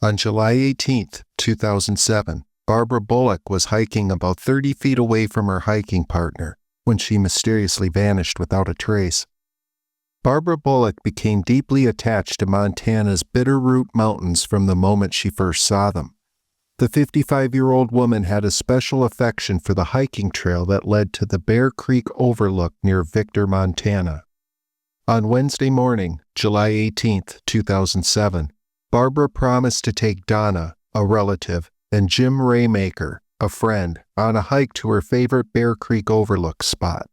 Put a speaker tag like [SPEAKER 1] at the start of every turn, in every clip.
[SPEAKER 1] On July 18, 2007, Barbara Bullock was hiking about 30 feet away from her hiking partner when she mysteriously vanished without a trace. Barbara Bullock became deeply attached to Montana's Bitterroot Mountains from the moment she first saw them. The 55-year-old woman had a special affection for the hiking trail that led to the Bear Creek Overlook near Victor, Montana. On Wednesday morning, July 18, 2007, Barbara promised to take Donna, a relative, and Jim Raymaker, a friend, on a hike to her favorite Bear Creek Overlook spot.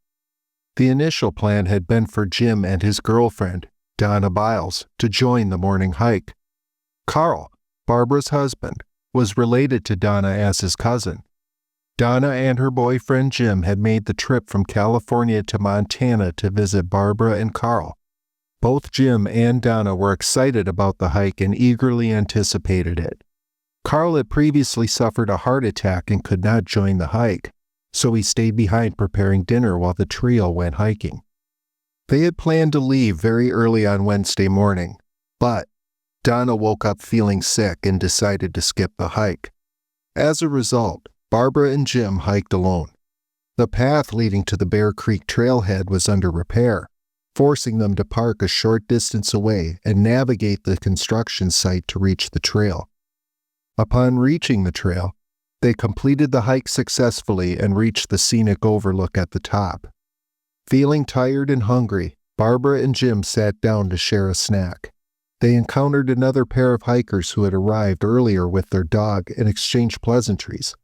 [SPEAKER 1] The initial plan had been for Jim and his girlfriend, Donna Biles, to join the morning hike. Carl, Barbara's husband, was related to Donna as his cousin. Donna and her boyfriend Jim had made the trip from California to Montana to visit Barbara and Carl. Both Jim and Donna were excited about the hike and eagerly anticipated it. Carl had previously suffered a heart attack and could not join the hike, so he stayed behind preparing dinner while the trio went hiking. They had planned to leave very early on Wednesday morning, but Donna woke up feeling sick and decided to skip the hike. As a result, Barbara and Jim hiked alone. The path leading to the Bear Creek trailhead was under repair, forcing them to park a short distance away and navigate the construction site to reach the trail. Upon reaching the trail, they completed the hike successfully and reached the scenic overlook at the top. Feeling tired and hungry, Barbara and Jim sat down to share a snack. They encountered another pair of hikers who had arrived earlier with their dog and exchanged pleasantries.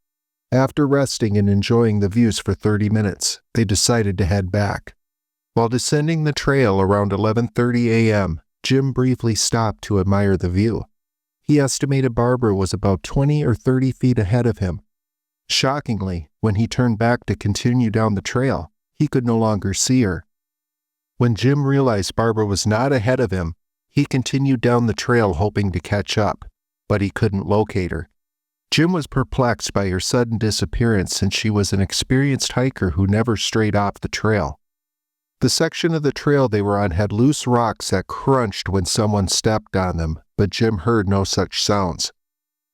[SPEAKER 1] After resting and enjoying the views for 30 minutes, they decided to head back. While descending the trail around 11:30 a.m., Jim briefly stopped to admire the view. He estimated Barbara was about 20 or 30 feet ahead of him. Shockingly, when he turned back to continue down the trail, he could no longer see her. When Jim realized Barbara was not ahead of him, he continued down the trail hoping to catch up, but he couldn't locate her. Jim was perplexed by her sudden disappearance since she was an experienced hiker who never strayed off the trail. The section of the trail they were on had loose rocks that crunched when someone stepped on them, but Jim heard no such sounds.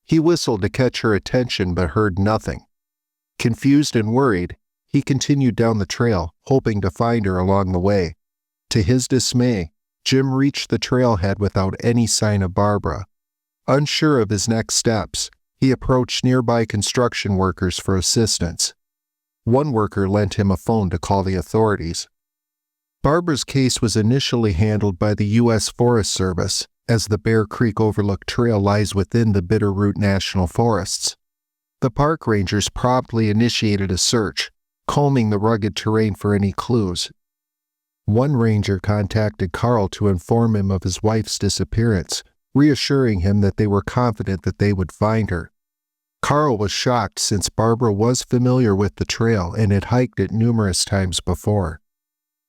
[SPEAKER 1] He whistled to catch her attention but heard nothing. Confused and worried, he continued down the trail, hoping to find her along the way. To his dismay, Jim reached the trailhead without any sign of Barbara. Unsure of his next steps, he approached nearby construction workers for assistance. One worker lent him a phone to call the authorities. Barbara's case was initially handled by the U.S. Forest Service, as the Bear Creek Overlook Trail lies within the Bitterroot National Forests. The park rangers promptly initiated a search, combing the rugged terrain for any clues. One ranger contacted Carl to inform him of his wife's disappearance, reassuring him that they were confident that they would find her. Carl was shocked since Barbara was familiar with the trail and had hiked it numerous times before.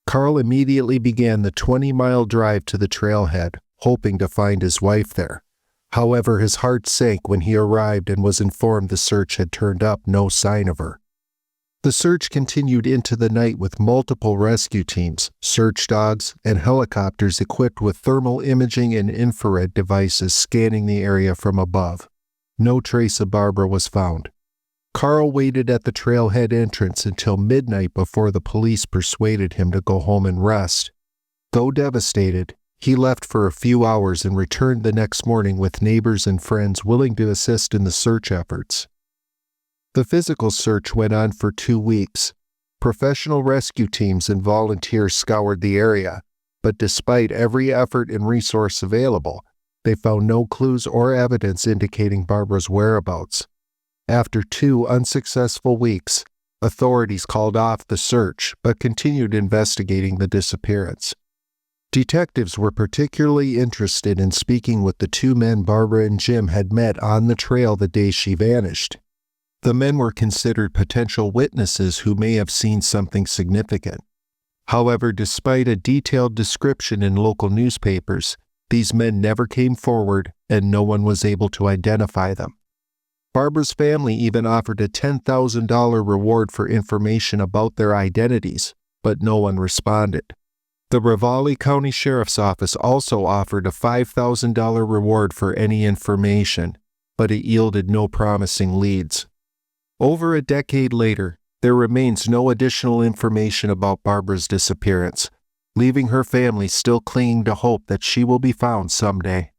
[SPEAKER 1] Carl immediately began the 20-mile drive to the trailhead, hoping to find his wife there. However, his heart sank when he arrived and was informed the search had turned up no sign of her. The search continued into the night with multiple rescue teams, search dogs, and helicopters equipped with thermal imaging and infrared devices scanning the area from above. No trace of Barbara was found. Carl waited at the trailhead entrance until midnight before the police persuaded him to go home and rest. Though devastated, he left for a few hours and returned the next morning with neighbors and friends willing to assist in the search efforts. The physical search went on for 2 weeks. Professional rescue teams and volunteers scoured the area, but despite every effort and resource available, they found no clues or evidence indicating Barbara's whereabouts. After 2 unsuccessful weeks, authorities called off the search but continued investigating the disappearance. Detectives were particularly interested in speaking with the 2 men Barbara and Jim had met on the trail the day she vanished. The men were considered potential witnesses who may have seen something significant. However, despite a detailed description in local newspapers, these men never came forward and no one was able to identify them. Barbara's family even offered a $10,000 reward for information about their identities, but no one responded. The Ravalli County Sheriff's Office also offered a $5,000 reward for any information, but it yielded no promising leads. Over a decade later, there remains no additional information about Barbara's disappearance, leaving her family still clinging to hope that she will be found someday.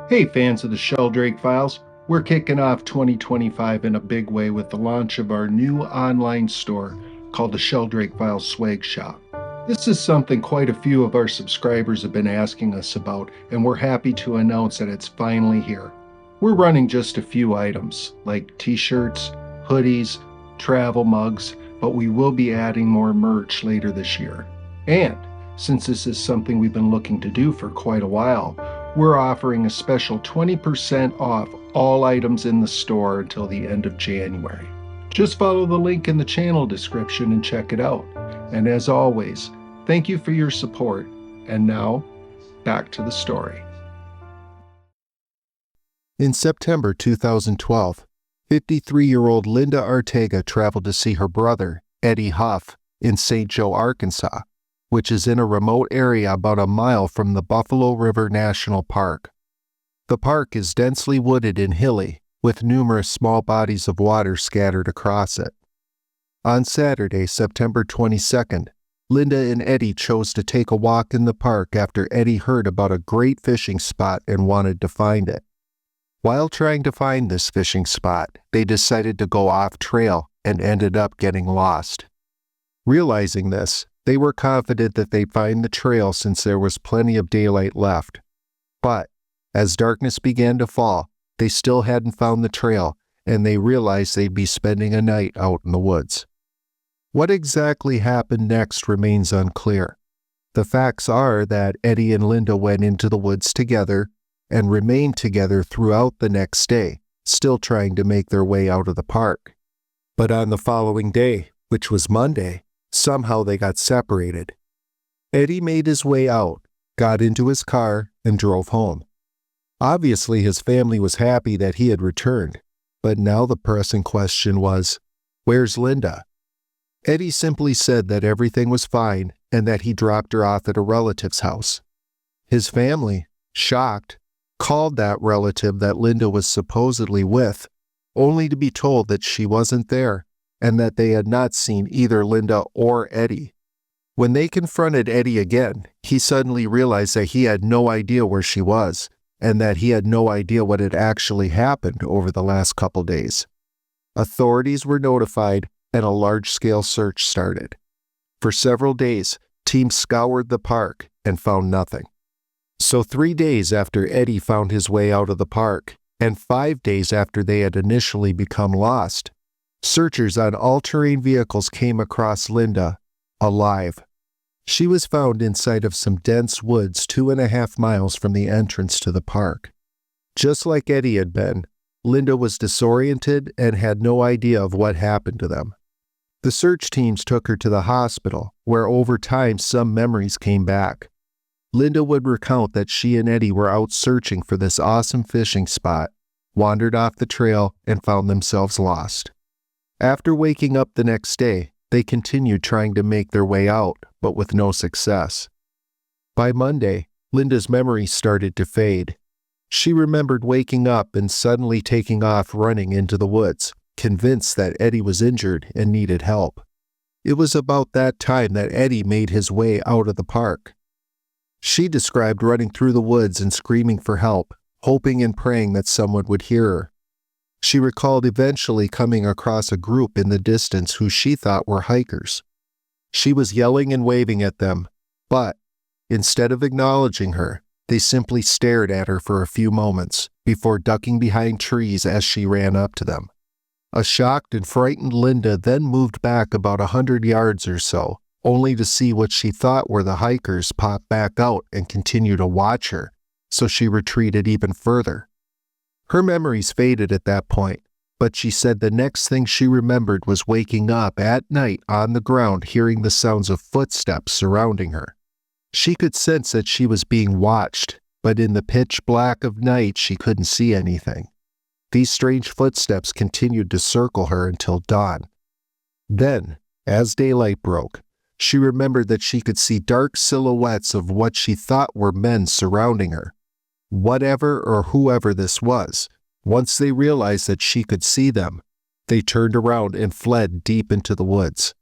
[SPEAKER 1] Hey fans of the Shelldrake Files, we're kicking off 2025 in a big way with the launch of our new online store called the Shelldrake Files Swag Shop. This is something quite a few of our subscribers have been asking us about, and we're happy to announce that it's finally here. We're running just a few items, like t-shirts, hoodies, travel mugs, but we will be adding more merch later this year. And since this is something we've been looking to do for quite a while, we're offering a special 20% off all items in the store until the end of January. Just follow the link in the channel description and check it out. And as always, thank you for your support. And now, back to the story. In September 2012, 53-year-old Linda Artega traveled to see her brother, Eddie Huff, in St. Joe, Arkansas, which is in a remote area about a mile from the Buffalo River National Park. The park is densely wooded and hilly, with numerous small bodies of water scattered across it. On Saturday, September 22nd, Linda and Eddie chose to take a walk in the park after Eddie heard about a great fishing spot and wanted to find it. While trying to find this fishing spot, they decided to go off trail and ended up getting lost. Realizing this, they were confident that they'd find the trail since there was plenty of daylight left. But as darkness began to fall, they still hadn't found the trail, and they realized they'd be spending a night out in the woods. What exactly happened next remains unclear. The facts are that Eddie and Linda went into the woods together and remained together throughout the next day, still trying to make their way out of the park. But on the following day, which was Monday, somehow they got separated. Eddie made his way out, got into his car, and drove home. Obviously, his family was happy that he had returned, but now the pressing question was, where's Linda? Eddie simply said that everything was fine and that he dropped her off at a relative's house. His family, shocked, called that relative that Linda was supposedly with, only to be told that she wasn't there and that they had not seen either Linda or Eddie. When they confronted Eddie again, he suddenly realized that he had no idea where she was, and that he had no idea what had actually happened over the last couple days. Authorities were notified, and a large-scale search started. For several days, teams scoured the park and found nothing. So 3 days after Eddie found his way out of the park, and 5 days after they had initially become lost, searchers on all-terrain vehicles came across Linda, alive. She was found inside of some dense woods 2.5 miles from the entrance to the park. Just like Eddie had been, Linda was disoriented and had no idea of what happened to them. The search teams took her to the hospital, where over time some memories came back. Linda would recount that she and Eddie were out searching for this awesome fishing spot, wandered off the trail, and found themselves lost. After waking up the next day, they continued trying to make their way out, but with no success. By Monday, Linda's memories started to fade. She remembered waking up and suddenly taking off running into the woods, convinced that Eddie was injured and needed help. It was about that time that Eddie made his way out of the park. She described running through the woods and screaming for help, hoping and praying that someone would hear her. She recalled eventually coming across a group in the distance who she thought were hikers. She was yelling and waving at them, but instead of acknowledging her, they simply stared at her for a few moments before ducking behind trees as she ran up to them. A shocked and frightened Linda then moved back about 100 yards or so, only to see what she thought were the hikers pop back out and continue to watch her, so she retreated even further. Her memories faded at that point, but she said the next thing she remembered was waking up at night on the ground hearing the sounds of footsteps surrounding her. She could sense that she was being watched, but in the pitch black of night she couldn't see anything. These strange footsteps continued to circle her until dawn. Then, as daylight broke, she remembered that she could see dark silhouettes of what she thought were men surrounding her. Whatever or whoever this was, once they realized that she could see them, they turned around and fled deep into the woods.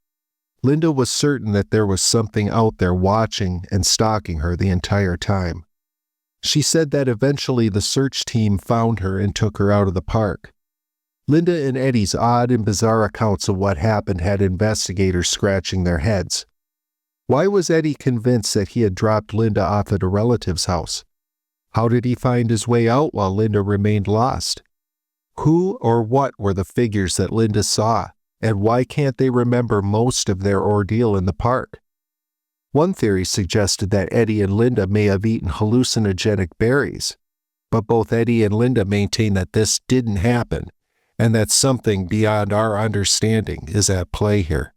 [SPEAKER 1] Linda was certain that there was something out there watching and stalking her the entire time. She said that eventually the search team found her and took her out of the park. Linda and Eddie's odd and bizarre accounts of what happened had investigators scratching their heads. Why was Eddie convinced that he had dropped Linda off at a relative's house? How did he find his way out while Linda remained lost? Who or what were the figures that Linda saw, and why can't they remember most of their ordeal in the park? One theory suggested that Eddie and Linda may have eaten hallucinogenic berries, but both Eddie and Linda maintain that this didn't happen, and that something beyond our understanding is at play here.